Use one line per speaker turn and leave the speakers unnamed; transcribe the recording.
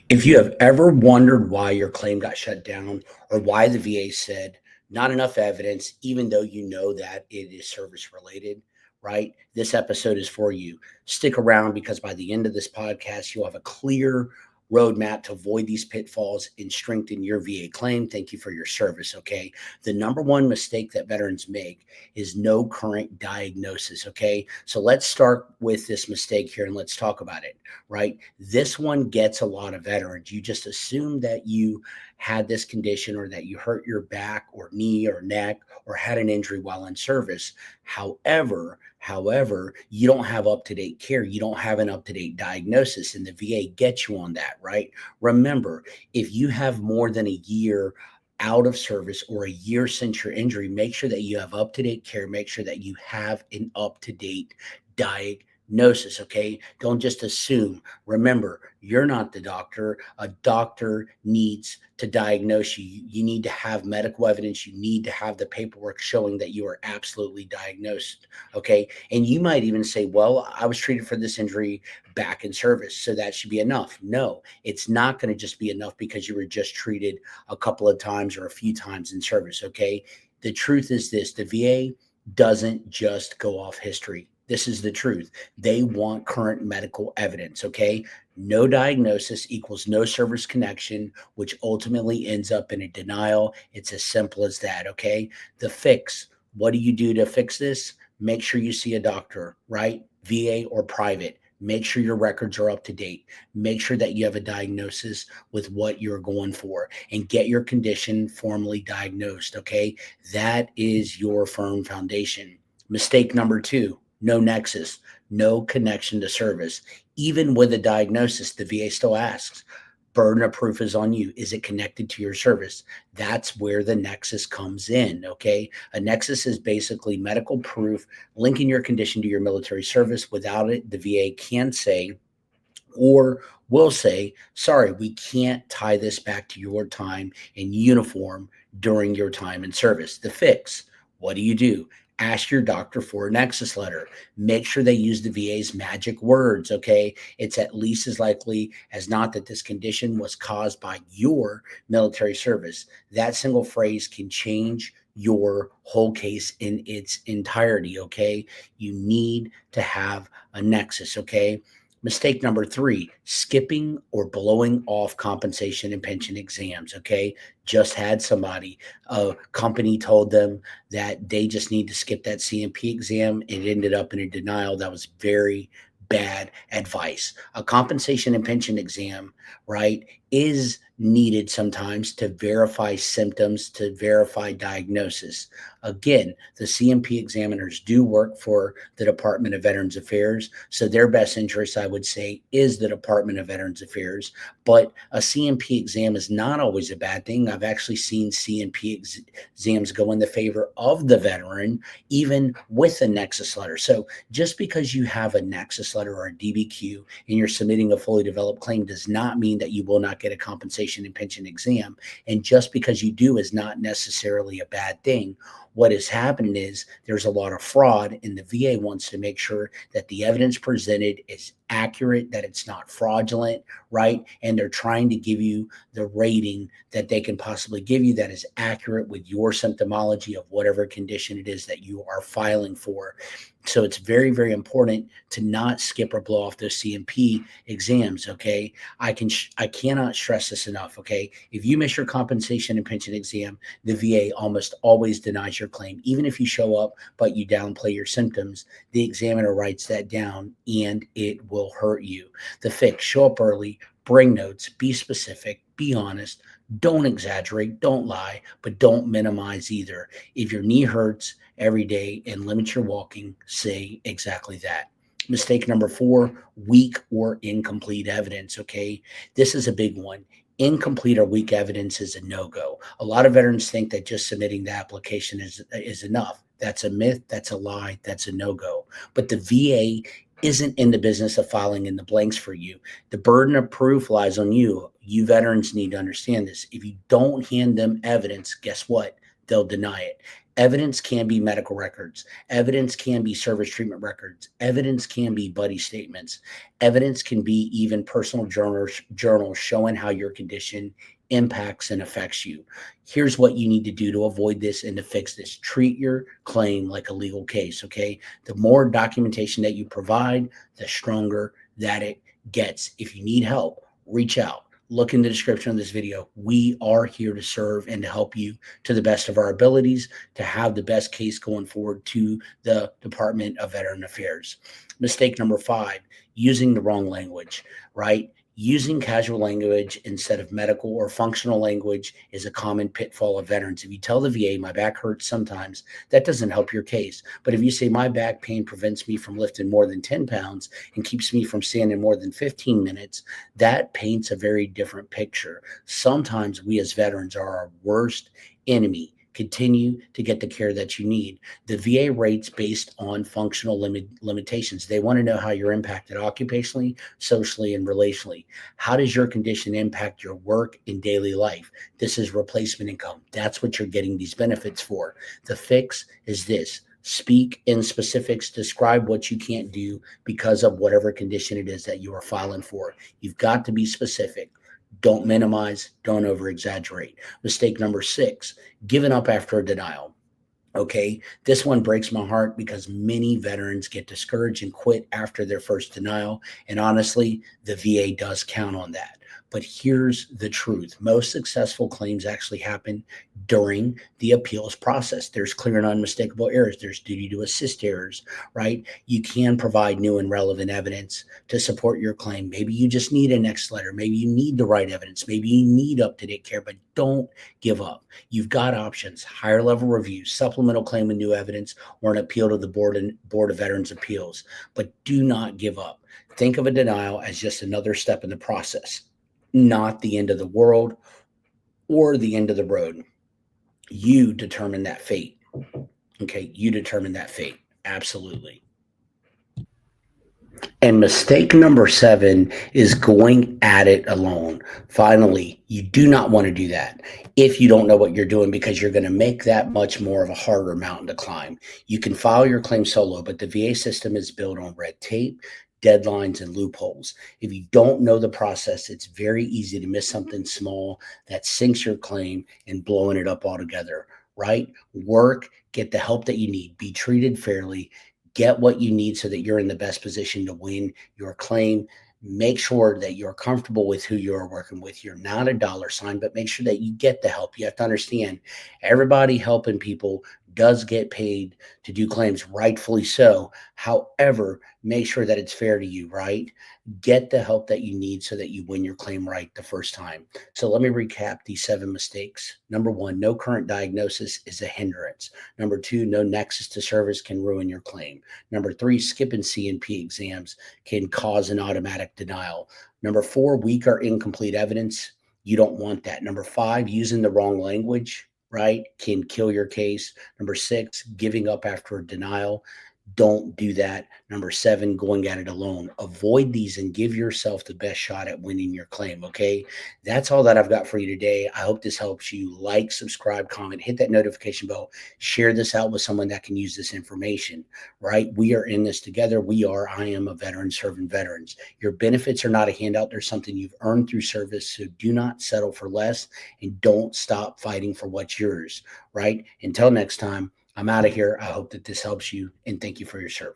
If you have ever wondered why your claim got shut down or why the VA said not enough evidence, even though you know that it is service related, right? This episode is for you. Stick around because by the end of this podcast, you'll have a clear roadmap to avoid these pitfalls and strengthen your VA claim. Thank you for your service. Okay. The number one mistake that veterans make is no current diagnosis. Okay. So let's start with this mistake here and let's talk about it, right? This one gets a lot of veterans. You just assume that you had this condition or that you hurt your back or knee or neck or had an injury while in service. However, you don't have up-to-date care. You don't have an up-to-date diagnosis, and the VA gets you on that, right? Remember, if you have more than a year out of service or a year since your injury, make sure that you have up-to-date care. Make sure that you have an up-to-date diagnosis, okay? Don't just assume. Remember, you're not the doctor. A doctor needs to diagnose you. You need to have medical evidence. You need to have the paperwork showing that you are absolutely diagnosed, okay? And you might even say, well, I was treated for this injury back in service, so that should be enough. No, it's not going to just be enough because you were just treated a couple of times or a few times in service, okay? The truth is this: the VA doesn't just go off history. This is the truth. They want current medical evidence, okay? No diagnosis equals no service connection, which ultimately ends up in a denial. It's as simple as that, okay? The fix: what do you do to fix this? Make sure you see a doctor, right? VA or private. Make sure your records are up to date. Make sure that you have a diagnosis with what you're going for and get your condition formally diagnosed, okay? That is your firm foundation. Mistake number two: no nexus, no connection to service. Even with a diagnosis, the VA still asks. Burden of proof is on you. Is it connected to your service? That's where the nexus comes in. Okay. A nexus is basically medical proof linking your condition to your military service. Without it, the VA can say or will say, sorry, we can't tie this back to your time in uniform during your time in service. The fix: what do you do? Ask your doctor for a nexus letter. Make sure they use the VA's magic words, okay? It's at least as likely as not that this condition was caused by your military service. That single phrase can change your whole case in its entirety, okay? You need to have a nexus, okay? Mistake number three: skipping or blowing off compensation and pension exams. Okay. Just had somebody, a company told them that they just need to skip that CMP exam. It ended up in a denial. That was very bad advice. A compensation and pension exam, right, is needed sometimes to verify symptoms, to verify diagnosis. Again, the CMP examiners do work for the Department of Veterans Affairs. So their best interest, I would say, is the Department of Veterans Affairs. But a CMP exam is not always a bad thing. I've actually seen CMP exams go in the favor of the veteran, even with a nexus letter. So just because you have a nexus letter or a DBQ and you're submitting a fully developed claim does not mean that you will not get a compensation and pension exam. And just because you do is not necessarily a bad thing. What is happening is there's a lot of fraud, and the VA wants to make sure that the evidence presented is accurate, that it's not fraudulent, right? And they're trying to give you the rating that they can possibly give you that is accurate with your symptomology of whatever condition it is that you are filing for. So it's very, very important to not skip or blow off those CMP exams. Okay. I cannot stress this enough. Okay. If you miss your compensation and pension exam, the VA almost always denies your claim. Even if you show up, but you downplay your symptoms, the examiner writes that down and it will hurt you. The fix: show up early, bring notes, be specific, be honest, don't exaggerate, don't lie, but don't minimize either. If your knee hurts every day and limit your walking, say exactly that. Mistake number four: weak or incomplete evidence. Okay. This is a big one. Incomplete or weak evidence is a no-go. A lot of veterans think that just submitting the application is enough. That's a myth. That's a lie. That's a no-go. But the VA isn't in the business of filing in the blanks for you. The burden of proof lies on you. You veterans need to understand this. If you don't hand them evidence, guess what? They'll deny it. Evidence can be medical records. Evidence can be service treatment records. Evidence can be buddy statements. Evidence can be even personal journals showing how your condition impacts and affects you. Here's what you need to do to avoid this and to fix this. Treat your claim like a legal case, okay? The more documentation that you provide, the stronger that it gets. If you need help, reach out. Look in the description of this video. We are here to serve and to help you to the best of our abilities to have the best case going forward to the Department of Veteran Affairs. Mistake number 5, using the wrong language, right? Using casual language instead of medical or functional language is a common pitfall of veterans. If you tell the VA, my back hurts sometimes, that doesn't help your case. But if you say my back pain prevents me from lifting more than 10 pounds and keeps me from standing more than 15 minutes, that paints a very different picture. Sometimes we as veterans are our worst enemy. Continue to get the care that you need. The VA rates based on functional limitations. They want to know how you're impacted occupationally, socially, and relationally. How does your condition impact your work and daily life? This is replacement income. That's what you're getting these benefits for. The fix is this. Speak in specifics, describe what you can't do because of whatever condition it is that you are filing for. You've got to be specific. Don't minimize, don't over exaggerate. Mistake number 6, giving up after a denial. Okay, this one breaks my heart because many veterans get discouraged and quit after their first denial. And honestly, the VA does count on that. But here's the truth. Most successful claims actually happen during the appeals process. There's clear and unmistakable errors. There's duty to assist errors, right? You can provide new and relevant evidence to support your claim. Maybe you just need a next letter. Maybe you need the right evidence. Maybe you need up-to-date care, but don't give up. You've got options: higher level review, supplemental claim with new evidence, or an appeal to the Board of Veterans Appeals. But do not give up. Think of a denial as just another step in the process, not the end of the world or the end of the road. You determine that fate. Okay, you determine that fate. Absolutely. And mistake number 7 is going at it alone. Finally, you do not want to do that if you don't know what you're doing, because you're going to make that much more of a harder mountain to climb. You can file your claim solo, but the VA system is built on red tape, deadlines, and loopholes. If you don't know the process, it's very easy to miss something small that sinks your claim and blowing it up altogether, right? Work, get the help that you need, be treated fairly, get what you need so that you're in the best position to win your claim. Make sure that you're comfortable with who you're working with. You're not a dollar sign, but make sure that you get the help. You have to understand, everybody helping people does get paid to do claims, rightfully so. However, make sure that it's fair to you, right? Get the help that you need so that you win your claim right the first time. So let me recap these 7 mistakes. Number 1, no current diagnosis is a hindrance. Number 2, no nexus to service can ruin your claim. Number 3, skipping C&P exams can cause an automatic denial. Number 4, weak or incomplete evidence. You don't want that. Number 5, using the wrong language, right, can kill your case. Number 6, giving up after a denial. Don't do that. Number 7, going at it alone. Avoid these and give yourself the best shot at winning your claim, okay? That's all that I've got for you today. I hope this helps you. Like, subscribe, comment, hit that notification bell, share this out with someone that can use this information, right? We are in this together. I am a veteran serving veterans. Your benefits are not a handout. They're something you've earned through service, so do not settle for less and don't stop fighting for what's yours, right? Until next time, I'm out of here. I hope that this helps you, and thank you for your service.